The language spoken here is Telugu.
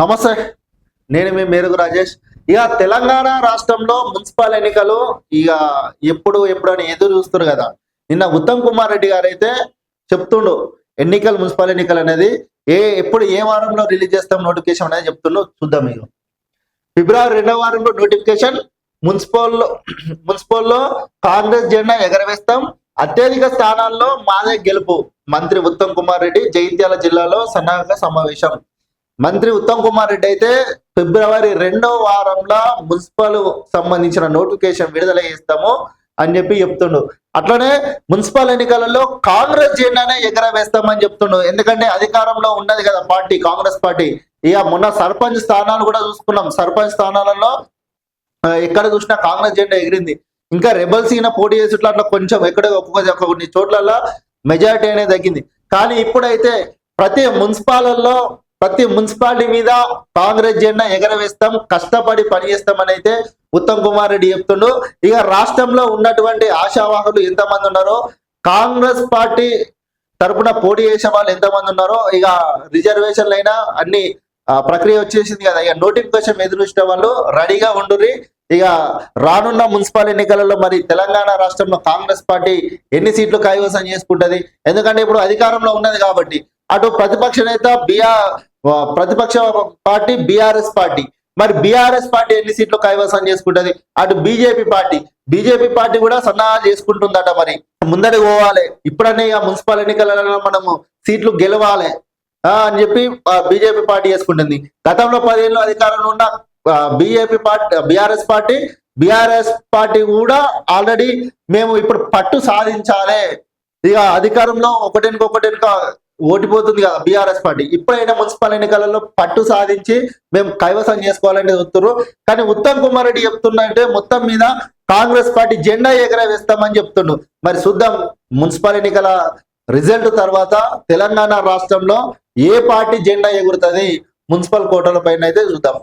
నమస్తే, నేను మీ మేరుగు రాజేష్. ఇక తెలంగాణ రాష్ట్రంలో మున్సిపల్ ఎన్నికలు ఇక ఎప్పుడు అని ఎదురు చూస్తున్నారు కదా. నిన్న ఉత్తమ్ కుమార్ రెడ్డి గారు అయితే చెప్తుండు మున్సిపల్ ఎన్నికలు అనేది ఎప్పుడు ఏ వారంలో రిలీజ్ చేస్తాం నోటిఫికేషన్ అనేది చెప్తుండో చూద్దాం. మీకు ఫిబ్రవరి 2వ వారంలో నోటిఫికేషన్. మున్సిపల్లో కాంగ్రెస్ జెండా ఎగరవేస్తాం, అత్యధిక స్థానాల్లో మాదే గెలుపు. మంత్రి ఉత్తమ్ కుమార్ రెడ్డి జగిత్యాల జిల్లాలో సన్నాహక సమావేశం. మంత్రి ఉత్తమ్ కుమార్ రెడ్డి అయితే ఫిబ్రవరి 2వ వారంలో మున్సిపల్ సంబంధించిన నోటిఫికేషన్ విడుదల చేస్తాము అని చెప్పి చెప్తుండు. అట్లనే మున్సిపల్ ఎన్నికలలో కాంగ్రెస్ జెండానే ఎగరవేస్తామని చెప్తుండు. ఎందుకంటే అధికారంలో ఉన్నది కదా పార్టీ, కాంగ్రెస్ పార్టీ. ఇక మొన్న సర్పంచ్ స్థానాలు కూడా చూసుకున్నాం. సర్పంచ్ స్థానాలలో ఎక్కడ చూసినా కాంగ్రెస్ జెండా ఎగిరింది. ఇంకా రెబల్స్ ఈయన పోటీ చేసేట్లు అట్లా కొంచెం ఎక్కడ కొన్ని చోట్లలో మెజారిటీ అనేది తగ్గింది. కానీ ఇప్పుడైతే ప్రతి మున్సిపాలిటీ మీద కాంగ్రెస్ జెండా ఎగరవేస్తాం, కష్టపడి పనిచేస్తామని అయితే ఉత్తమ్ కుమార్ రెడ్డి చెప్తుండు. ఇక రాష్ట్రంలో ఉన్నటువంటి ఆశావాహులు ఎంతమంది ఉన్నారో, కాంగ్రెస్ పార్టీ తరపున పోటీ చేసే వాళ్ళు ఎంతమంది ఉన్నారో, ఇక రిజర్వేషన్లు అయినా అన్ని ప్రక్రియ వచ్చేసింది కదా. ఇక నోటిఫికేషన్ ఎదురు చూసిన వాళ్ళు రెడీగా ఉండుర్రి. ఇక రానున్న మున్సిపల్ ఎన్నికలలో మరి తెలంగాణ రాష్ట్రంలో కాంగ్రెస్ పార్టీ ఎన్ని సీట్లు కైవసం చేసుకుంటది? ఎందుకంటే ఇప్పుడు అధికారంలో ఉన్నది కాబట్టి. అటు ప్రతిపక్ష పార్టీ బీఆర్ఎస్ పార్టీ, మరి బీఆర్ఎస్ పార్టీ ఎన్ని సీట్లు కైవసం చేసుకుంటది? అటు బీజేపీ పార్టీ కూడా సన్నాహాలు చేసుకుంటుందట. మరి ముందరికి పోవాలి, ఇప్పుడనే ఇక మున్సిపల్ ఎన్నికలలో మనము సీట్లు గెలవాలి అని చెప్పి బీజేపీ పార్టీ చేసుకుంటుంది. గతంలో 10 ఏళ్ళు అధికారంలో ఉన్న బీఆర్ఎస్ పార్టీ కూడా ఆల్రెడీ మేము ఇప్పుడు పట్టు సాధించాలి, ఇక అధికారంలో ఒకటినొక ఓటిపోతుంది కదా బీఆర్ఎస్ పార్టీ. ఇప్పుడైనా మున్సిపల్ ఎన్నికలలో పట్టు సాధించి మేము కైవసం చేసుకోవాలంటే చెప్తున్నారు. కానీ ఉత్తమ్ కుమార్ రెడ్డి చెప్తున్నంటే మొత్తం మీద కాంగ్రెస్ పార్టీ జెండా ఎగరవేస్తామని చెప్తుండు. మరి చూద్దాం మున్సిపల్ ఎన్నికల రిజల్ట్ తర్వాత తెలంగాణ రాష్ట్రంలో ఏ పార్టీ జెండా ఎగురుతుంది మున్సిపల్ కోటాల పైన అయితే చూద్దాం.